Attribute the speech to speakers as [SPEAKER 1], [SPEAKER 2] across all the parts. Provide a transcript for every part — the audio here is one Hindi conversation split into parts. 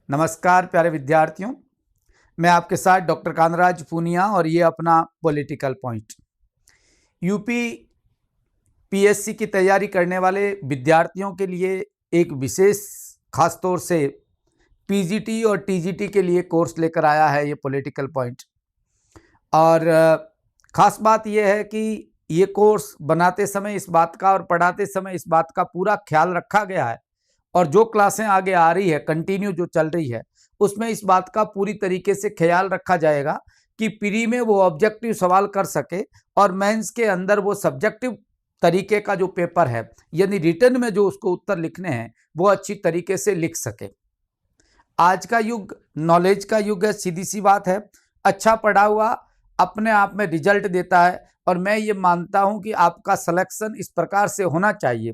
[SPEAKER 1] नमस्कार प्यारे विद्यार्थियों, मैं आपके साथ डॉक्टर कांतराज पूनिया और ये अपना पॉलिटिकल पॉइंट। यूपी पीएससी की तैयारी करने वाले विद्यार्थियों के लिए एक विशेष खास तौर से पीजीटी और टीजीटी के लिए कोर्स लेकर आया है ये पॉलिटिकल पॉइंट। और ख़ास बात यह है कि ये कोर्स बनाते समय इस बात का और पढ़ाते समय इस बात का पूरा ख्याल रखा गया है और जो क्लासें आगे आ रही है कंटिन्यू जो चल रही है उसमें इस बात का पूरी तरीके से ख्याल रखा जाएगा कि प्री में वो ऑब्जेक्टिव सवाल कर सके और मेंस के अंदर वो सब्जेक्टिव तरीके का जो पेपर है यानी रिटर्न में जो उसको उत्तर लिखने हैं वो अच्छी तरीके से लिख सके। आज का युग नॉलेज का युग है, सीधी सी बात है। अच्छा पढ़ा हुआ अपने आप में रिजल्ट देता है और मैं ये मानता हूँ कि आपका सिलेक्शन इस प्रकार से होना चाहिए,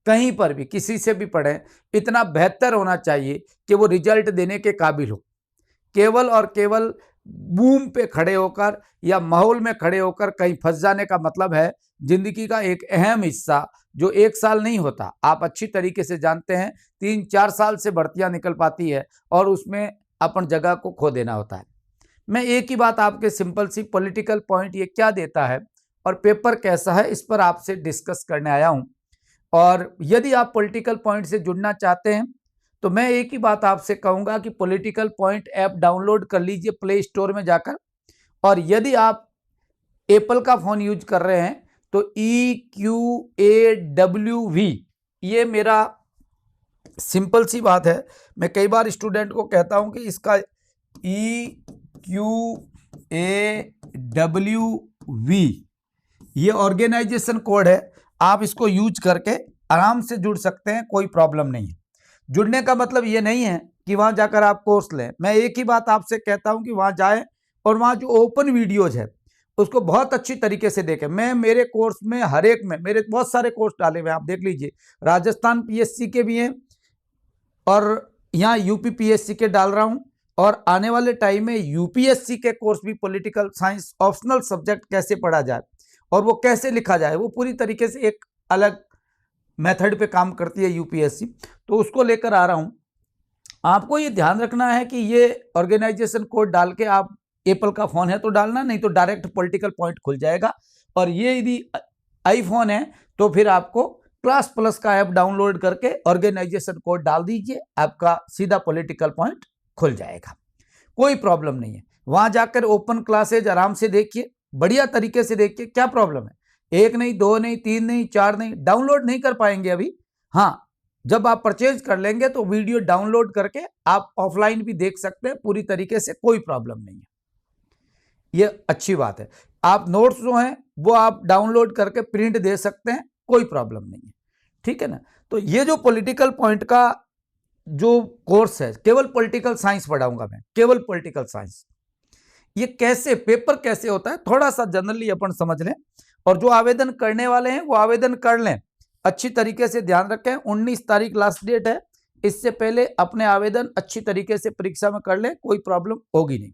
[SPEAKER 1] कहीं पर भी किसी से भी पढ़ें इतना बेहतर होना चाहिए कि वो रिजल्ट देने के काबिल हो। केवल और केवल बूम पे खड़े होकर या माहौल में खड़े होकर कहीं फंस जाने का मतलब है जिंदगी का एक अहम हिस्सा जो एक साल नहीं होता, आप अच्छी तरीके से जानते हैं 3-4 साल से भर्तियां निकल पाती है और उसमें अपन जगह को खो देना होता है। मैं एक ही बात आपके सिंपल सी पॉलिटिकल पॉइंट ये क्या देता है और पेपर कैसा है इस पर आपसे डिस्कस करने आया हूं। और यदि आप पॉलिटिकल पॉइंट से जुड़ना चाहते हैं तो मैं एक ही बात आपसे कहूंगा कि पॉलिटिकल पॉइंट ऐप डाउनलोड कर लीजिए प्ले स्टोर में जाकर। और यदि आप एप्पल का फ़ोन यूज कर रहे हैं तो EQAWV ये मेरा सिंपल सी बात है। मैं कई बार स्टूडेंट को कहता हूं कि इसका EQAWV ये ऑर्गेनाइजेशन कोड है, आप इसको यूज करके आराम से जुड़ सकते हैं, कोई प्रॉब्लम नहीं है। जुड़ने का मतलब ये नहीं है कि वहां जाकर आप कोर्स लें। मैं एक ही बात आपसे कहता हूं कि वहां जाएं और वहां जो ओपन वीडियोज है उसको बहुत अच्छी तरीके से देखें। मैं मेरे कोर्स में हर एक में मेरे बहुत सारे कोर्स डाले हुए हैं, आप देख लीजिए। राजस्थान पीएससी के भी हैं और यहाँ यूपी पीएससी के डाल रहा हूँ और आने वाले टाइम में यूपीएससी के कोर्स भी पॉलिटिकल साइंस ऑप्शनल सब्जेक्ट कैसे पढ़ा जाए और वो कैसे लिखा जाए वो पूरी तरीके से एक अलग मेथड पे काम करती है यूपीएससी, तो उसको लेकर आ रहा हूं। आपको ये ध्यान रखना है कि ये ऑर्गेनाइजेशन कोड डाल के आप एप्पल का फोन है तो डालना, नहीं तो डायरेक्ट पॉलिटिकल पॉइंट खुल जाएगा। और ये यदि आईफोन है तो फिर आपको क्लास प्लस का ऐप डाउनलोड करके ऑर्गेनाइजेशन कोड डाल दीजिए, आपका सीधा पॉलिटिकल पॉइंट खुल जाएगा, कोई प्रॉब्लम नहीं है। वहां जाकर ओपन क्लासेज आराम से देखिए, बढ़िया तरीके से देखिए, क्या प्रॉब्लम है। 1 नहीं 2 नहीं 3 नहीं 4 नहीं, डाउनलोड नहीं कर पाएंगे अभी। हाँ, जब आप परचेज कर लेंगे तो वीडियो डाउनलोड करके आप ऑफलाइन भी देख सकते हैं पूरी तरीके से, कोई प्रॉब्लम नहीं है। ये अच्छी बात है। आप नोट्स जो हैं वो आप डाउनलोड करके प्रिंट दे सकते हैं, कोई प्रॉब्लम नहीं है, ठीक है ना। तो ये जो पॉलिटिकल पॉइंट का जो कोर्स है केवल पॉलिटिकल साइंस पढ़ाऊंगा मैं, केवल पॉलिटिकल साइंस। ये कैसे पेपर कैसे होता है थोड़ा सा जनरली अपन समझ लें और जो आवेदन करने वाले हैं वो आवेदन कर लें, अच्छी तरीके से ध्यान रखें। 19 तारीख लास्ट डेट है, इससे पहले अपने आवेदन अच्छी तरीके से परीक्षा में कर लें, कोई प्रॉब्लम होगी नहीं।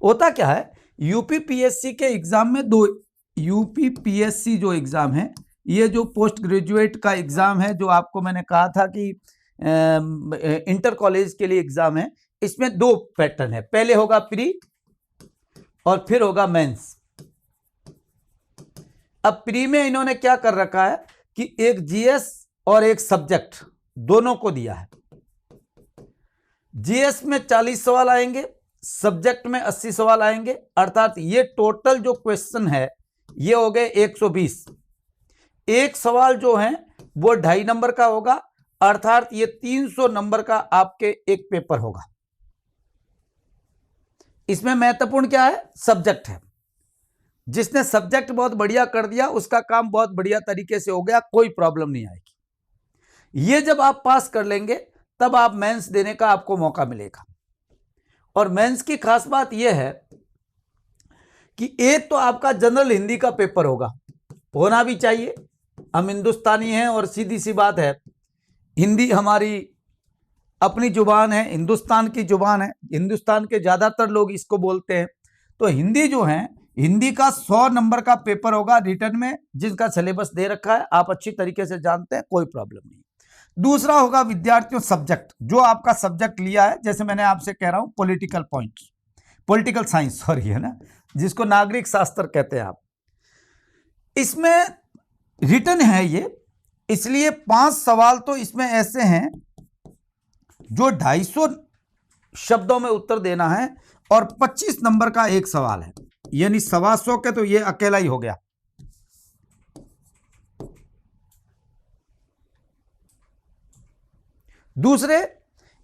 [SPEAKER 1] होता क्या है, यूपी पीएससी के एग्जाम में दो, यूपी पीएससी जो एग्जाम है ये जो पोस्ट ग्रेजुएट का एग्जाम है जो आपको मैंने कहा था कि इंटर कॉलेज के लिए एग्जाम है, इसमें 2 पैटर्न है, पहले होगा प्री और फिर होगा मेंस। अब प्री में इन्होंने क्या कर रखा है कि एक जीएस और एक सब्जेक्ट दोनों को दिया है। जीएस में 40 सवाल आएंगे, सब्जेक्ट में 80 सवाल आएंगे, अर्थात ये टोटल जो क्वेश्चन है ये हो गए 120। एक सवाल जो है वो 2.5 नंबर का होगा, अर्थात ये 300 नंबर का आपके एक पेपर होगा। इसमें महत्वपूर्ण क्या है, सब्जेक्ट है। जिसने सब्जेक्ट बहुत बढ़िया कर दिया उसका काम बहुत बढ़िया तरीके से हो गया, कोई प्रॉब्लम नहीं आएगी। ये जब आप पास कर लेंगे तब आप मेंस देने का आपको मौका मिलेगा। और मेंस की खास बात यह है कि एक तो आपका जनरल हिंदी का पेपर होगा, होना भी चाहिए, हम हिंदुस्तानी हैं और सीधी सी बात है हिंदी हमारी अपनी जुबान है, हिंदुस्तान की जुबान है, हिंदुस्तान के ज़्यादातर लोग इसको बोलते हैं। तो हिंदी जो है, हिंदी का 100 नंबर का पेपर होगा रिटर्न में, जिसका सिलेबस दे रखा है, आप अच्छी तरीके से जानते हैं, कोई प्रॉब्लम नहीं। दूसरा होगा विद्यार्थियों सब्जेक्ट, जो आपका सब्जेक्ट लिया है, जैसे मैंने आपसे कह रहा हूं पॉलिटिकल साइंस, सॉरी, है ना, जिसको नागरिक शास्त्र कहते हैं आप। इसमें रिटन है ये, इसलिए 5 सवाल तो इसमें ऐसे हैं जो 250 शब्दों में उत्तर देना है, और 25 नंबर का एक सवाल है, यानी 125 के तो ये अकेला ही हो गया। दूसरे,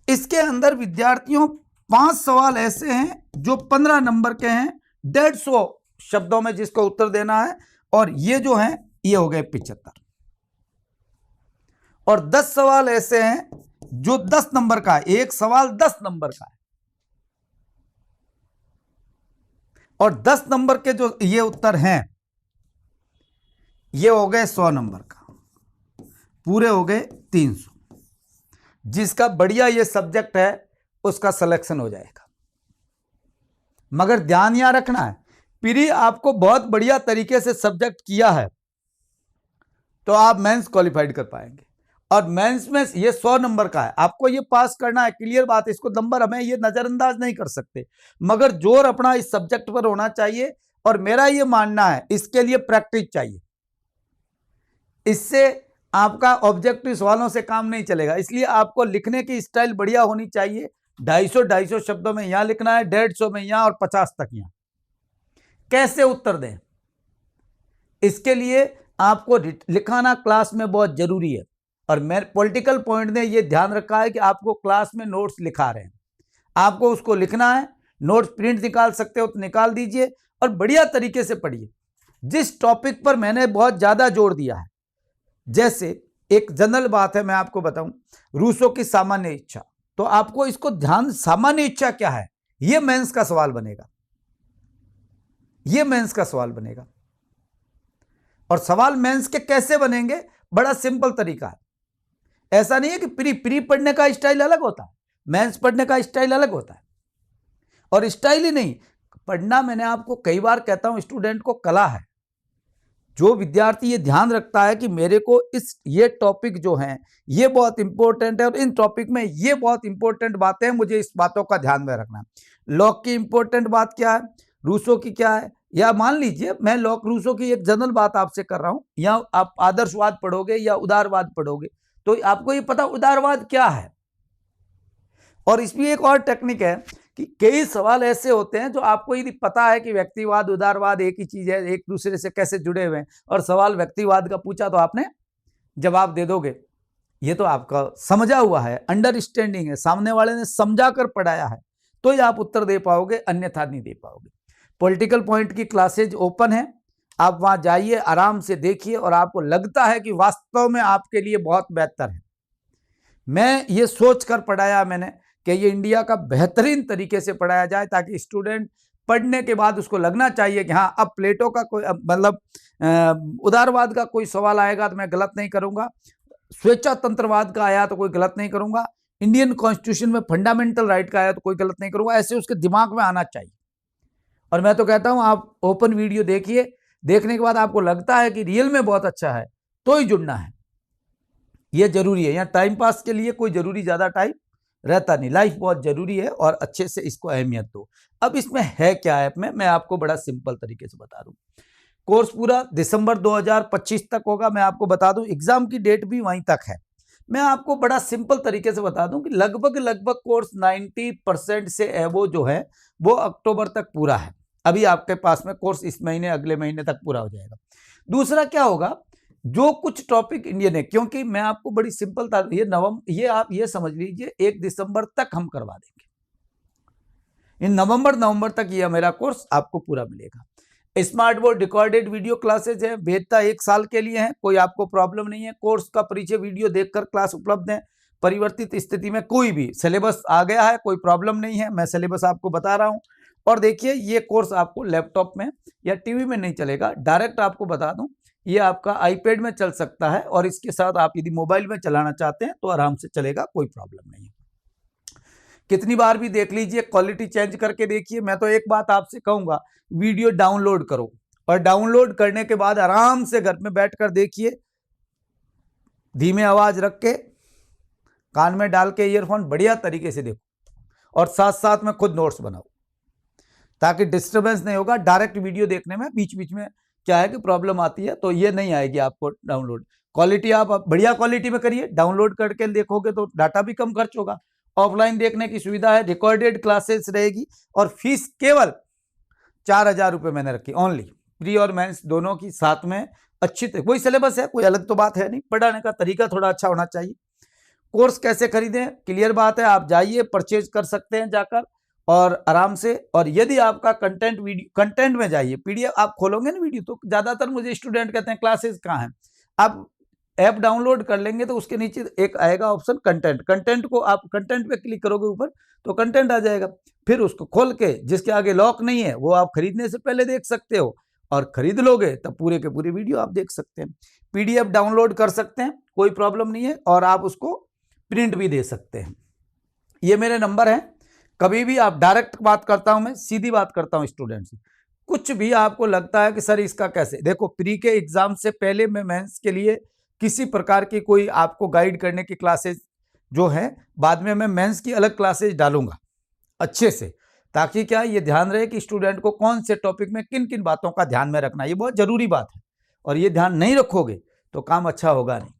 [SPEAKER 1] इसके अंदर विद्यार्थियों 5 सवाल ऐसे हैं जो 15 नंबर के हैं, 150 शब्दों में जिसको उत्तर देना है, और ये जो हैं ये हो गए 75। और 10 सवाल ऐसे हैं जो 10 नंबर का है, एक सवाल 10 नंबर का है, और 10 नंबर के जो ये उत्तर हैं ये हो गए 100 नंबर का, पूरे हो गए 300। जिसका बढ़िया ये सब्जेक्ट है उसका सिलेक्शन हो जाएगा। मगर ध्यान यहां रखना है, प्री आपको बहुत बढ़िया तरीके से सब्जेक्ट किया है तो आप मेंस क्वालिफाइड कर पाएंगे, और मेंस में ये 100 नंबर का है, आपको ये पास करना है, क्लियर बात है। इसको नंबर हमें ये नजरअंदाज नहीं कर सकते, मगर जोर अपना इस सब्जेक्ट पर होना चाहिए, और मेरा ये मानना है इसके लिए प्रैक्टिस चाहिए। इससे आपका ऑब्जेक्टिव सवालों से काम नहीं चलेगा, इसलिए आपको लिखने की स्टाइल बढ़िया होनी चाहिए। 250 शब्दों में यहां लिखना है, 150 में यहां, और 50 तक यहां। कैसे उत्तर दें, इसके लिए आपको लिखाना क्लास में बहुत जरूरी है, और मेरे पॉलिटिकल पॉइंट ने यह ध्यान रखा है कि आपको क्लास में नोट्स लिखा रहे हैं, आपको उसको लिखना है। नोट्स प्रिंट निकाल सकते हो तो निकाल दीजिए, और बढ़िया तरीके से पढ़िए। जिस टॉपिक पर मैंने बहुत ज्यादा जोर दिया है, जैसे एक जनरल बात है, मैं आपको बताऊं, रूसो की सामान्य इच्छा, तो आपको इसको ध्यान, सामान्य इच्छा क्या है, यह मेंस का सवाल बनेगा, यह मेंस का सवाल बनेगा। और सवाल मेंस के कैसे बनेंगे, बड़ा सिंपल तरीका है। ऐसा नहीं है कि प्री पढ़ने का स्टाइल अलग होता है, मेंस पढ़ने का स्टाइल अलग होता है। और स्टाइल ही नहीं, पढ़ना, मैंने आपको कई बार कहता हूं, स्टूडेंट को कला है। जो विद्यार्थी ये ध्यान रखता है कि मेरे को ये टॉपिक जो हैं ये बहुत इंपॉर्टेंट है, और इन टॉपिक में ये बहुत इंपॉर्टेंट बातें हैं, मुझे इस बातों का ध्यान में रखना है। लॉक की इंपॉर्टेंट बात क्या है, रूसो की क्या है, या मान लीजिए मैं लॉक रूसो की एक जनरल बात आपसे कर रहा हूं, या आप आदर्शवाद पढ़ोगे या उदारवाद पढ़ोगे, तो आपको ये पता उदारवाद क्या है। और इसमें एक और टेक्निक है कि कई सवाल ऐसे होते हैं जो आपको यदि पता है कि व्यक्तिवाद उदारवाद एक ही चीज है, एक दूसरे से कैसे जुड़े हुए हैं, और सवाल व्यक्तिवाद का पूछा तो आपने जवाब दे दोगे, ये तो आपका समझा हुआ है, अंडरस्टैंडिंग है, सामने वाले ने समझा कर पढ़ाया है, तो ही आप उत्तर दे पाओगे, अन्यथा नहीं दे पाओगे। पॉलिटिकल पॉइंट की क्लासेज ओपन है, आप वहां जाइए, आराम से देखिए, और आपको लगता है कि वास्तव में आपके लिए बहुत बेहतर है। मैं ये सोच कर पढ़ाया मैंने कि ये इंडिया का बेहतरीन तरीके से पढ़ाया जाए, ताकि स्टूडेंट पढ़ने के बाद उसको लगना चाहिए कि हाँ, अब प्लेटो का कोई, मतलब उदारवाद का कोई सवाल आएगा तो मैं गलत नहीं करूंगा, स्वेच्छातंत्रवाद का आया तो कोई गलत नहीं करूंगा, इंडियन कॉन्स्टिट्यूशन में फंडामेंटल राइट का आया तो कोई गलत नहीं करूंगा, ऐसे उसके दिमाग में आना चाहिए। और मैं तो कहता हूं आप ओपन वीडियो देखिए, देखने के बाद आपको लगता है कि रियल में बहुत अच्छा है तो ही जुड़ना है, यह जरूरी है। यहाँ टाइम पास के लिए कोई जरूरी ज्यादा टाइम रहता नहीं, लाइफ बहुत जरूरी है, और अच्छे से इसको अहमियत दो। अब इसमें है क्या ऐप में, मैं आपको बड़ा सिंपल तरीके से बता दूं। कोर्स पूरा दिसंबर 2025 तक होगा, मैं आपको बता दूं, एग्जाम की डेट भी वहीं तक है। मैं आपको बड़ा सिंपल तरीके से बता दूं कि लगभग कोर्स 90% से एबो जो है वो अक्टूबर तक पूरा है। अभी आपके पास में कोर्स इस महीने, अगले महीने तक पूरा हो जाएगा। दूसरा क्या होगा, जो कुछ टॉपिक इंडियन है, क्योंकि मैं आपको बड़ी सिंपल था, ये आप ये समझ लीजिए 1 दिसंबर तक हम करवा देंगे। इन नवंबर तक ये मेरा कोर्स आपको पूरा मिलेगा। Smart board recorded video classes है, वैधता 1 साल के लिए है, कोई आपको प्रॉब्लम नहीं है। कोर्स का परिचय वीडियो देखकर क्लास उपलब्ध है। परिवर्तित स्थिति में कोई भी सिलेबस आ गया है, कोई प्रॉब्लम नहीं है, मैं सिलेबस आपको बता रहा हूं। और देखिए, ये कोर्स आपको लैपटॉप में या टीवी में नहीं चलेगा, डायरेक्ट आपको बता दूं, ये आपका आईपैड में चल सकता है, और इसके साथ आप यदि मोबाइल में चलाना चाहते हैं तो आराम से चलेगा, कोई प्रॉब्लम नहीं है। कितनी बार भी देख लीजिए, क्वालिटी चेंज करके देखिए। मैं तो एक बात आपसे कहूंगा, वीडियो डाउनलोड करो, और डाउनलोड करने के बाद आराम से घर में बैठकर देखिए, धीमे आवाज रख के, कान में डाल के ईयरफोन बढ़िया तरीके से देखो, और साथ साथ में खुद नोट्स बनाओ, ताकि डिस्टरबेंस नहीं होगा। डायरेक्ट वीडियो देखने में बीच बीच में क्या है कि प्रॉब्लम आती है, तो ये नहीं आएगी आपको डाउनलोड। क्वालिटी आप बढ़िया क्वालिटी में करिए, डाउनलोड करके देखोगे तो डाटा भी कम खर्च होगा। ऑफलाइन देखने की सुविधा है, रिकॉर्डेड क्लासेस रहेगी, और फीस केवल 4,000 रुपये मैंने रखी ओनली, प्री और मेंस दोनों की साथ में। अच्छी कोई सिलेबस है, कोई अलग तो बात है नहीं, पढ़ाने का तरीका थोड़ा अच्छा होना चाहिए। कोर्स कैसे खरीदें, क्लियर बात है, आप जाइए परचेज कर सकते हैं जाकर और आराम से। और यदि आपका कंटेंट वीडियो, कंटेंट में जाइए, पीडीएफ आप खोलोगे ना वीडियो, तो ज्यादातर मुझे स्टूडेंट कहते हैं क्लासेस कहाँ हैं। आप ऐप डाउनलोड कर लेंगे तो उसके नीचे एक आएगा ऑप्शन कंटेंट, कंटेंट को आप कंटेंट पे क्लिक करोगे ऊपर तो कंटेंट आ जाएगा। फिर उसको खोल के, जिसके आगे लॉक नहीं है वो आप खरीदने से पहले देख सकते हो, और खरीद लोगे तब पूरे के पूरे वीडियो आप देख सकते हैं। पीडीएफ डाउनलोड कर सकते हैं, कोई प्रॉब्लम नहीं है, और आप उसको प्रिंट भी दे सकते हैं। ये मेरे नंबर हैं, कभी भी आप, डायरेक्ट बात करता हूं मैं, सीधी बात करता हूं स्टूडेंट से। कुछ भी आपको लगता है कि सर इसका कैसे, देखो प्री के एग्जाम से पहले मैं मेंस के लिए किसी प्रकार की कोई आपको गाइड करने की क्लासेस जो है, बाद में मैं मेंस की अलग क्लासेस डालूंगा अच्छे से, ताकि क्या ये ध्यान रहे कि स्टूडेंट को कौन से टॉपिक में किन किन बातों का ध्यान में रखना है। ये बहुत जरूरी बात है, और ये ध्यान नहीं रखोगे तो काम अच्छा होगा नहीं।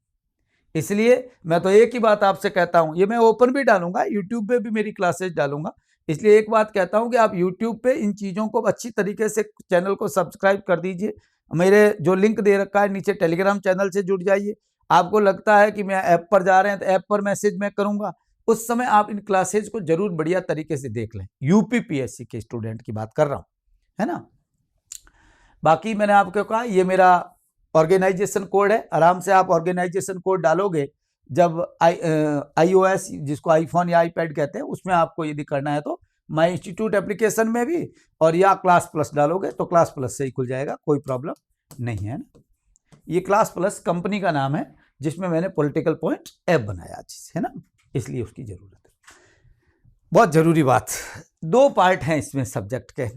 [SPEAKER 1] इसलिए मैं तो एक ही बात आपसे कहता हूं, ये मैं ओपन भी डालूंगा, यूट्यूब पे भी मेरी क्लासेस डालूंगा। इसलिए एक बात कहता हूं कि आप यूट्यूब पे इन चीज़ों को अच्छी तरीके से, चैनल को सब्सक्राइब कर दीजिए। मेरे जो लिंक दे रखा है नीचे, टेलीग्राम चैनल से जुड़ जाइए। आपको लगता है कि मैं ऐप पर जा रहे हैं तो ऐप पर मैसेज मैं करूंगा, उस समय आप इन क्लासेज को जरूर बढ़िया तरीके से देख लें। यूपीपीएससी के स्टूडेंट की बात कर रहा हूं, है ना। बाकी मैंने आपको कहा ये मेरा ऑर्गेनाइजेशन कोड है, आराम से आप ऑर्गेनाइजेशन कोड डालोगे जब iOS, जिसको आईफोन या आईपैड कहते हैं, उसमें आपको यदि करना है तो माई इंस्टीट्यूट एप्लीकेशन में भी, और या क्लास प्लस डालोगे तो क्लास प्लस से ही खुल जाएगा, कोई प्रॉब्लम नहीं है ना। ये क्लास प्लस कंपनी का नाम है, जिसमें मैंने पॉलिटिकल पॉइंट ऐप बनाया आज, है ना, इसलिए उसकी जरूरत है। बहुत जरूरी बात, 2 पार्ट हैं इसमें सब्जेक्ट के,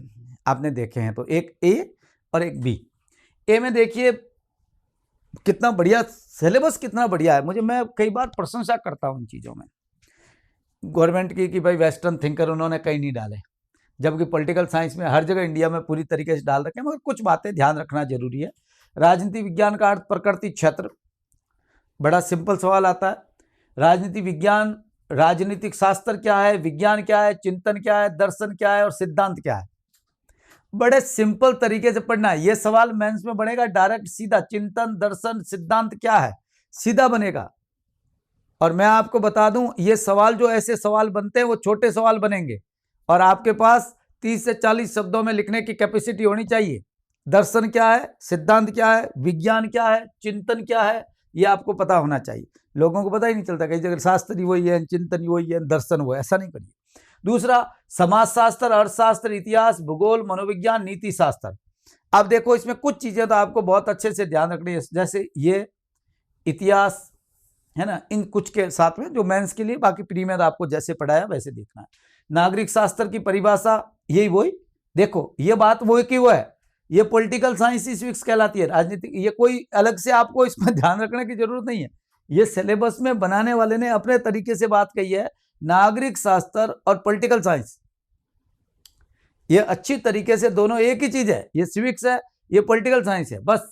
[SPEAKER 1] आपने देखे हैं तो, एक ए और एक बी। ए में देखिए कितना बढ़िया सिलेबस, कितना बढ़िया है। मैं कई बार प्रशंसा करता हूं इन चीज़ों में गवर्नमेंट की, कि भाई वेस्टर्न थिंकर उन्होंने कहीं नहीं डाले, जबकि पॉलिटिकल साइंस में हर जगह इंडिया में पूरी तरीके से डाल रखे हैं, मगर कुछ बातें ध्यान रखना जरूरी है। राजनीति विज्ञान का अर्थ प्रकृति क्षेत्र, बड़ा सिंपल सवाल आता है। राजनीति विज्ञान, राजनीतिक शास्त्र क्या है, विज्ञान क्या है, चिंतन क्या है, दर्शन क्या है और सिद्धांत क्या है। बड़े सिंपल तरीके से पढ़ना है। यह सवाल मेंस में बनेगा डायरेक्ट सीधा, चिंतन दर्शन सिद्धांत क्या है, सीधा बनेगा। और मैं आपको बता दूं, ये सवाल जो ऐसे सवाल बनते हैं वो छोटे सवाल बनेंगे, और आपके पास 30 से 40 शब्दों में लिखने की कैपेसिटी होनी चाहिए। दर्शन क्या है, सिद्धांत क्या है, विज्ञान क्या है, चिंतन क्या है, ये आपको पता होना चाहिए। लोगों को पता ही नहीं चलता, कई जगह शास्त्र ही वही है, चिंतन ही वही है, दर्शन वो, ऐसा नहीं करिए। दूसरा, समाजशास्त्र, अर्थशास्त्र, इतिहास, भूगोल, मनोविज्ञान, नीति शास्त्र। अब देखो इसमें कुछ चीजें तो आपको बहुत अच्छे से ध्यान रखनी है, जैसे ये इतिहास है ना, इन कुछ के साथ में जो मेंस के लिए, बाकी प्री में आपको जैसे पढ़ाया वैसे देखना है। नागरिक शास्त्र की परिभाषा यही वही, देखो ये बात वो की वो है, ये पॉलिटिकल साइंस ही सिविक्स कहलाती है, राजनीति, ये कोई अलग से आपको इसमें ध्यान रखने की जरूरत नहीं है। ये सिलेबस में बनाने वाले ने अपने तरीके से बात कही है। नागरिक शास्त्र और पॉलिटिकल साइंस, ये अच्छी तरीके से दोनों एक ही चीज है, ये सिविक्स है, ये पॉलिटिकल साइंस है, बस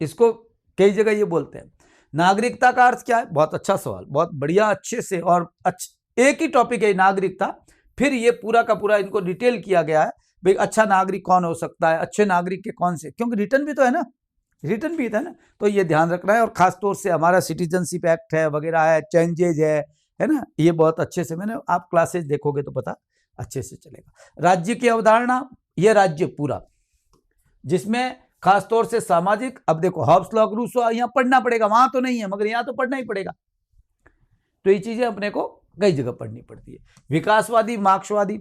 [SPEAKER 1] इसको कई जगह ये बोलते हैं। नागरिकता का अर्थ क्या है, बहुत अच्छा सवाल, बहुत बढ़िया, अच्छे से, और एक ही टॉपिक है नागरिकता, फिर ये पूरा का पूरा इनको डिटेल किया गया है, भाई अच्छा नागरिक कौन हो सकता है, अच्छे नागरिक के कौन से, क्योंकि रिटर्न भी तो है ना, रिटर्न भी है ना, तो ये ध्यान रखना है। और खासतौर से हमारा सिटीजनशिप एक्ट है वगैरह है, चेंजेज है ना, ये बहुत अच्छे से, मैंने आप क्लासेस देखोगे तो पता अच्छे से चलेगा। राज्य की अवधारणा, ये राज्य पूरा, जिसमें खासतौर से सामाजिक, अब देखो हॉब्स लॉक रूसो यहाँ पढ़ना पड़ेगा, वहां तो नहीं है मगर यहाँ तो पढ़ना ही पड़ेगा, तो ये चीजें अपने को कई जगह पढ़नी पड़ती है। विकासवादी, मार्क्सवादी,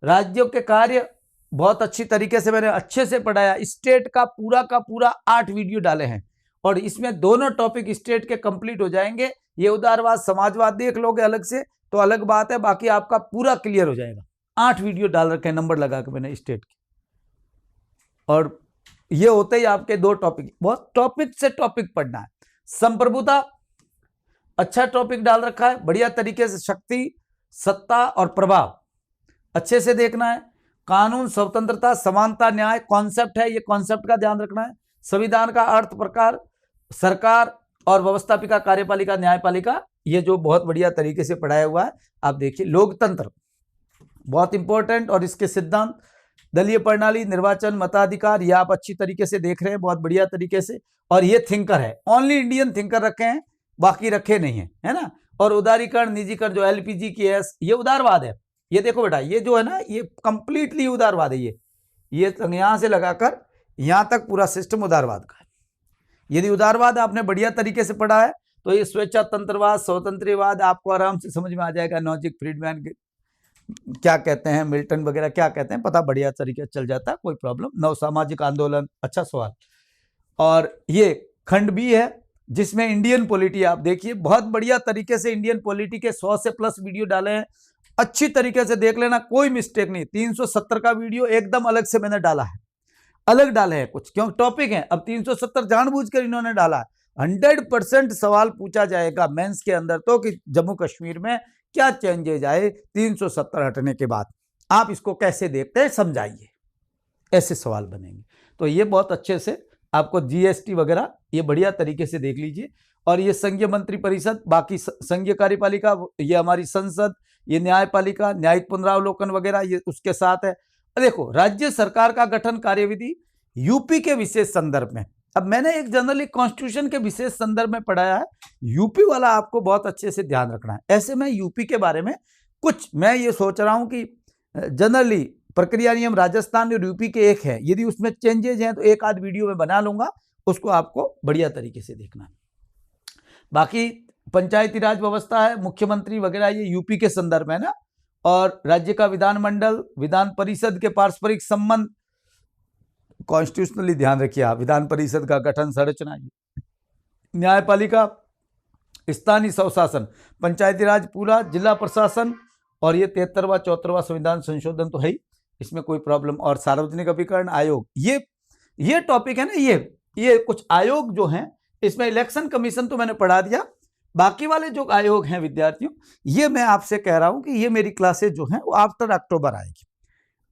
[SPEAKER 1] राज्यों के कार्य बहुत अच्छी तरीके से मैंने अच्छे से पढ़ाया। स्टेट का पूरा 8 वीडियो डाले हैं, और इसमें दोनों टॉपिक स्टेट के कंप्लीट हो जाएंगे। ये उदारवाद समाजवाद देख लोगे अलग से तो अलग बात है, बाकी आपका पूरा क्लियर हो जाएगा। 8 वीडियो डाल रखे हैं नंबर लगा के मैंने स्टेट के, और ये होते ही आपके 2 टॉपिक, बहुत टॉपिक से टॉपिक पढ़ना है। संप्रभुता, अच्छा टॉपिक डाल रखा है बढ़िया तरीके से। शक्ति, सत्ता और प्रभाव अच्छे से देखना है। कानून, स्वतंत्रता, समानता, न्याय कॉन्सेप्ट है, ये कॉन्सेप्ट का ध्यान रखना है। संविधान का अर्थ, प्रकार, सरकार और व्यवस्थापिका, कार्यपालिका, न्यायपालिका, ये जो बहुत बढ़िया तरीके से पढ़ाया हुआ है आप देखिए। लोकतंत्र बहुत इंपॉर्टेंट और इसके सिद्धांत, दलीय प्रणाली, निर्वाचन, मताधिकार, ये आप अच्छी तरीके से देख रहे हैं बहुत बढ़िया तरीके से। और ये थिंकर है, ओनली इंडियन थिंकर रखे हैं, बाकी रखे नहीं है, है ना। और उदारीकरण, निजीकरण, जो एलपीजी की है ये उदारवाद है। ये देखो बेटा, ये जो है ना ये कंप्लीटली उदारवाद है। ये यहां से लगाकर यहां तक पूरा सिस्टम उदारवाद का है। यदि उदारवाद आपने बढ़िया तरीके से पढ़ा है तो ये स्वेच्छा तंत्रवाद, स्वतंत्रवाद आपको आराम से समझ में आ जाएगा। नॉजिक, फ्रीडमैन क्या कहते हैं, मिल्टन वगैरह क्या कहते हैं, पता बढ़िया तरीके से चल जाता है, कोई प्रॉब्लम। नव सामाजिक आंदोलन, अच्छा सवाल। और ये खंड बी है जिसमें इंडियन पॉलिटी, आप देखिए बहुत बढ़िया तरीके से इंडियन पॉलिटी के 100 से प्लस वीडियो डाले हैं, अच्छी तरीके से देख लेना, कोई मिस्टेक नहीं। 370 का वीडियो एकदम अलग से मैंने डाला है, अलग डाले हैं कुछ, क्यों टॉपिक है। अब 370 जानबूझकर इन्होंने डाला है। 100% सवाल पूछा जाएगा मेंस के अंदर तो कि जम्मू कश्मीर में क्या चेंजेज आए 370 हटने के बाद, आप इसको कैसे देखते हैं समझाइए, ऐसे सवाल बनेंगे। तो ये बहुत अच्छे से आपको जीएसटी वगैरह ये बढ़िया तरीके से देख लीजिए। और ये संघीय मंत्री परिषद, बाकी संघीय कार्यपालिका, ये हमारी संसद, ये न्यायपालिका, न्यायिक पुनरावलोकन वगैरह ये उसके साथ है। देखो राज्य सरकार का गठन, कार्यविधि, यूपी के विशेष संदर्भ में। अब मैंने एक जनरली कॉन्स्टिट्यूशन के विशेष संदर्भ में पढ़ाया है, यूपी वाला आपको बहुत अच्छे से ध्यान रखना है। ऐसे में यूपी के बारे में कुछ मैं ये सोच रहा हूं कि जनरली प्रक्रिया नियम राजस्थान और यूपी के एक है, यदि उसमें चेंजेज हैं तो एक आध वीडियो में बना लूंगा, उसको आपको बढ़िया तरीके से देखना है। बाकी पंचायती राज व्यवस्था है, मुख्यमंत्री वगैरह ये यूपी के संदर्भ में ना। और राज्य का विधानमंडल, विधान परिषद के पारस्परिक संबंध, कॉन्स्टिट्यूशनली ध्यान रखिए आप, विधान परिषद का गठन, संरचना, न्यायपालिका, स्थानीय स्वशासन, पंचायती राज पूरा, जिला प्रशासन, और ये 73वां 74वां संविधान संशोधन तो है ही, इसमें कोई प्रॉब्लम। और सार्वजनिक अभिकरण आयोग, ये टॉपिक है ना, ये कुछ आयोग जो हैं, इसमें इलेक्शन कमीशन तो मैंने पढ़ा दिया, बाकी वाले जो आयोग हैं विद्यार्थियों, ये मैं आपसे कह रहा हूं कि ये मेरी क्लासेज जो हैं वो आफ्टर अक्टूबर आएगी,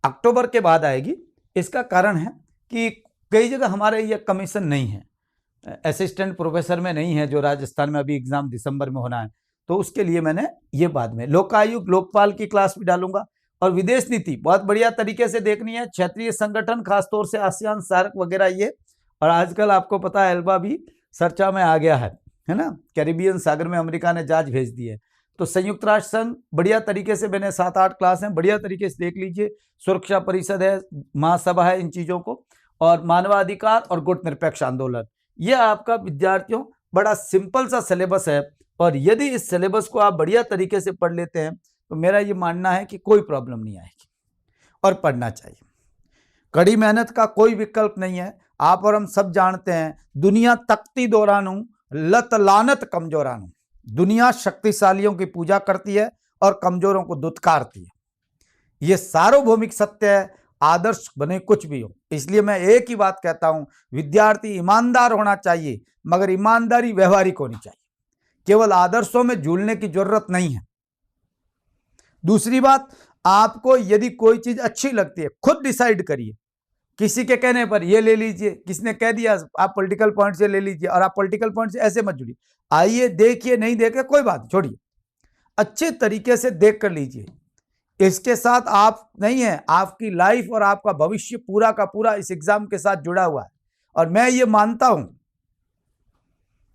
[SPEAKER 1] अक्टूबर के बाद आएगी। इसका कारण है कि कई जगह हमारे ये कमीशन नहीं है, असिस्टेंट प्रोफेसर में नहीं है, जो राजस्थान में अभी एग्जाम दिसंबर में होना है, तो उसके लिए मैंने ये बाद में लोकायुक्त, लोकपाल की क्लास भी डालूंगा। और विदेश नीति बहुत बढ़िया तरीके से देखनी है, क्षेत्रीय संगठन, खासतौर से आसियान, सार्क वगैरह ये। और आजकल आपको पता है एल्बा भी चर्चा में आ गया है ना, कैरिबियन सागर में अमेरिका ने जहाज भेज दिए। तो संयुक्त राष्ट्र संघ बढ़िया तरीके से, मैंने 7-8 क्लास हैं, बढ़िया तरीके से देख लीजिए। सुरक्षा परिषद है, महासभा है, इन चीज़ों को। और मानवाधिकार और गुट निरपेक्ष आंदोलन, ये आपका विद्यार्थियों बड़ा सिंपल सा सिलेबस है। और यदि इस सिलेबस को आप बढ़िया तरीके से पढ़ लेते हैं तो मेरा ये मानना है कि कोई प्रॉब्लम नहीं आएगी, और पढ़ना चाहिए। कड़ी मेहनत का कोई विकल्प नहीं है। आप और हम सब जानते हैं, दुनिया तख्ती दौरानू लत लानत कमजोरानू, दुनिया शक्तिशालियों की पूजा करती है और कमजोरों को दुत्कारती है। ये सार्वभौमिक सत्य है, आदर्श बने कुछ भी हो। इसलिए मैं एक ही बात कहता हूं, विद्यार्थी ईमानदार होना चाहिए, मगर ईमानदारी व्यवहारिक होनी चाहिए, केवल आदर्शों में झूलने की जरूरत नहीं है। दूसरी बात, आपको यदि कोई चीज अच्छी लगती है खुद डिसाइड करिए, किसी के कहने पर ये ले लीजिए, किसने कह दिया आप पॉलिटिकल पॉइंट से ले लीजिए, और आप पॉलिटिकल पॉइंट से ऐसे मत जुड़िए। आइए देखिए, नहीं देखे कोई बात छोड़िए, अच्छे तरीके से देख कर लीजिए। इसके साथ आप नहीं है, आपकी लाइफ और आपका भविष्य पूरा का पूरा इस एग्जाम के साथ जुड़ा हुआ है। और मैं ये मानता हूं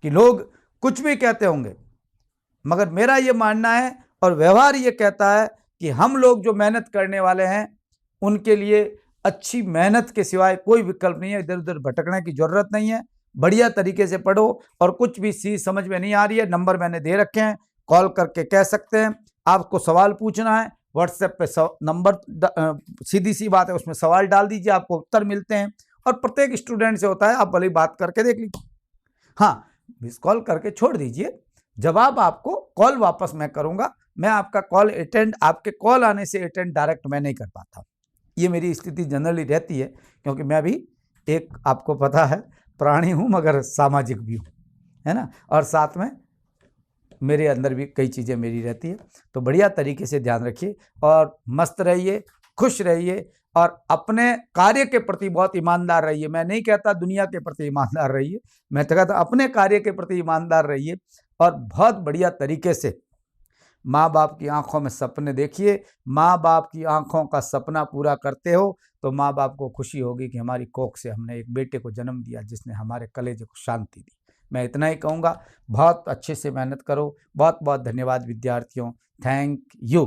[SPEAKER 1] कि लोग कुछ भी कहते होंगे, मगर मेरा ये मानना है और व्यवहार ये कहता है कि हम लोग जो मेहनत करने वाले हैं उनके लिए अच्छी मेहनत के सिवाय कोई विकल्प नहीं है। इधर उधर भटकने की जरूरत नहीं है, बढ़िया तरीके से पढ़ो। और कुछ भी चीज समझ में नहीं आ रही है, नंबर मैंने दे रखे हैं, कॉल करके कह सकते हैं। आपको सवाल पूछना है, व्हाट्सएप पे नंबर, सीधी सी बात है, उसमें सवाल डाल दीजिए, आपको उत्तर मिलते हैं। और प्रत्येक स्टूडेंट से होता है, आप भले बात करके देख लीजिए। हाँ, मिस कॉल करके छोड़ दीजिए, जवाब आपको कॉल वापस मैं करूंगा। मैं आपका कॉल अटेंड, आपके कॉल आने से अटेंड डायरेक्ट मैं नहीं कर पाता, ये मेरी स्थिति जनरली रहती है, क्योंकि मैं भी एक, आपको पता है, प्राणी हूं मगर सामाजिक भी हूं, है ना। और साथ में मेरे अंदर भी कई चीज़ें मेरी रहती है। तो बढ़िया तरीके से ध्यान रखिए और मस्त रहिए, खुश रहिए और अपने कार्य के प्रति बहुत ईमानदार रहिए। मैं नहीं कहता दुनिया के प्रति ईमानदार रहिए, मैं तो कहता अपने कार्य के प्रति ईमानदार रहिए और बहुत बढ़िया तरीके से माँ बाप की आंखों में सपने देखिए। माँ बाप की आंखों का सपना पूरा करते हो तो माँ बाप को खुशी होगी कि हमारी कोख से हमने एक बेटे को जन्म दिया जिसने हमारे कलेजे को शांति दी। मैं इतना ही कहूँगा, बहुत अच्छे से मेहनत करो। बहुत बहुत धन्यवाद विद्यार्थियों, थैंक यू।